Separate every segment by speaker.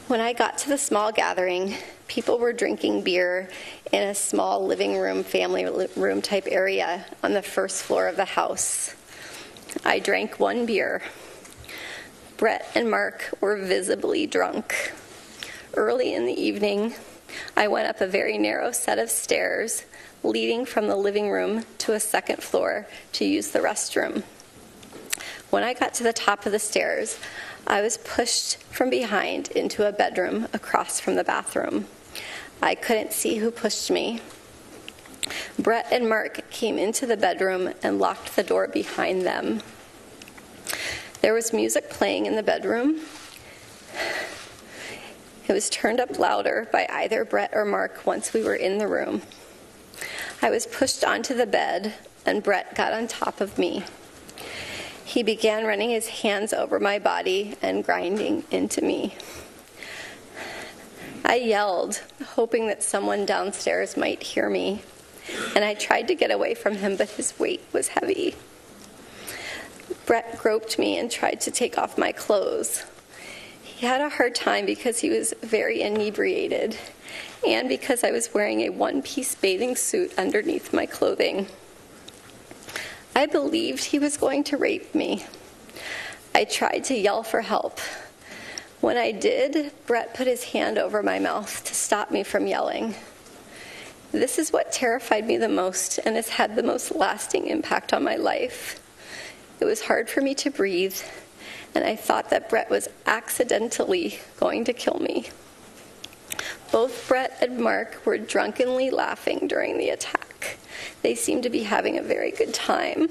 Speaker 1: When I got to the small gathering, people were drinking beer in a small living room, family room type area on the first floor of the house. I drank one beer. Brett and Mark were visibly drunk. Early in the evening, I went up a very narrow set of stairs leading from the living room to a second floor to use the restroom. When I got to the top of the stairs, I was pushed from behind into a bedroom across from the bathroom. I couldn't see who pushed me. Brett and Mark came into the bedroom and locked the door behind them. There was music playing in the bedroom. It was turned up louder by either Brett or Mark once we were in the room. I was pushed onto the bed, and Brett got on top of me. He began running his hands over my body and grinding into me. I yelled, hoping that someone downstairs might hear me, and I tried to get away from him, but his weight was heavy. Brett groped me and tried to take off my clothes. He had a hard time because he was very inebriated, and because I was wearing a one-piece bathing suit underneath my clothing. I believed he was going to rape me. I tried to yell for help. When I did, Brett put his hand over my mouth to stop me from yelling. This is what terrified me the most and has had the most lasting impact on my life. It was hard for me to breathe, and I thought that Brett was accidentally going to kill me. Both Brett and Mark were drunkenly laughing during the attack. They seemed to be having a very good time.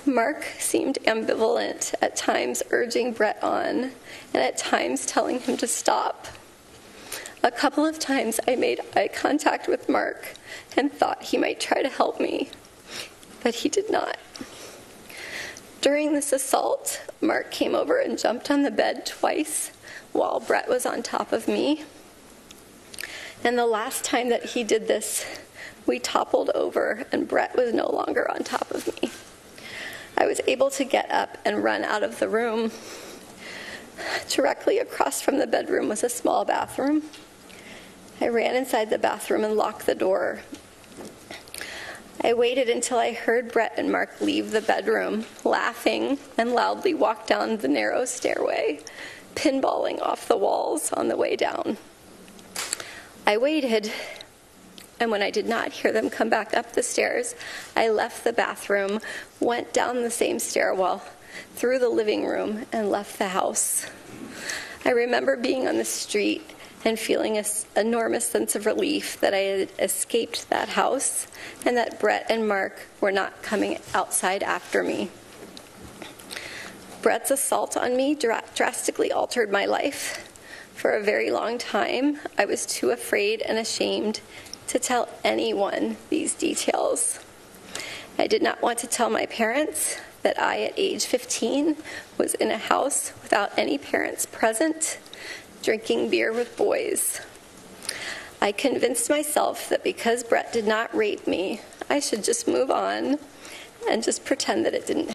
Speaker 1: Mark seemed ambivalent, at times urging Brett on, and at times telling him to stop. A couple of times I made eye contact with Mark and thought he might try to help me, but he did not. During this assault, Mark came over and jumped on the bed twice while Brett was on top of me. And the last time that he did this, we toppled over and Brett was no longer on top of me. I was able to get up and run out of the room. Directly across from the bedroom was a small bathroom. I ran inside the bathroom and locked the door. I waited until I heard Brett and Mark leave the bedroom, laughing, and loudly walk down the narrow stairway, pinballing off the walls on the way down. I waited, and when I did not hear them come back up the stairs, I left the bathroom, went down the same stairwell, through the living room, and left the house. I remember being on the street and feeling an enormous sense of relief that I had escaped that house and that Brett and Mark were not coming outside after me. Brett's assault on me drastically altered my life. For a very long time, I was too afraid and ashamed to tell anyone these details. I did not want to tell my parents that I, at age 15, was in a house without any parents present, drinking beer with boys. I convinced myself that because Brett did not rape me, I should just move on and just pretend that it didn't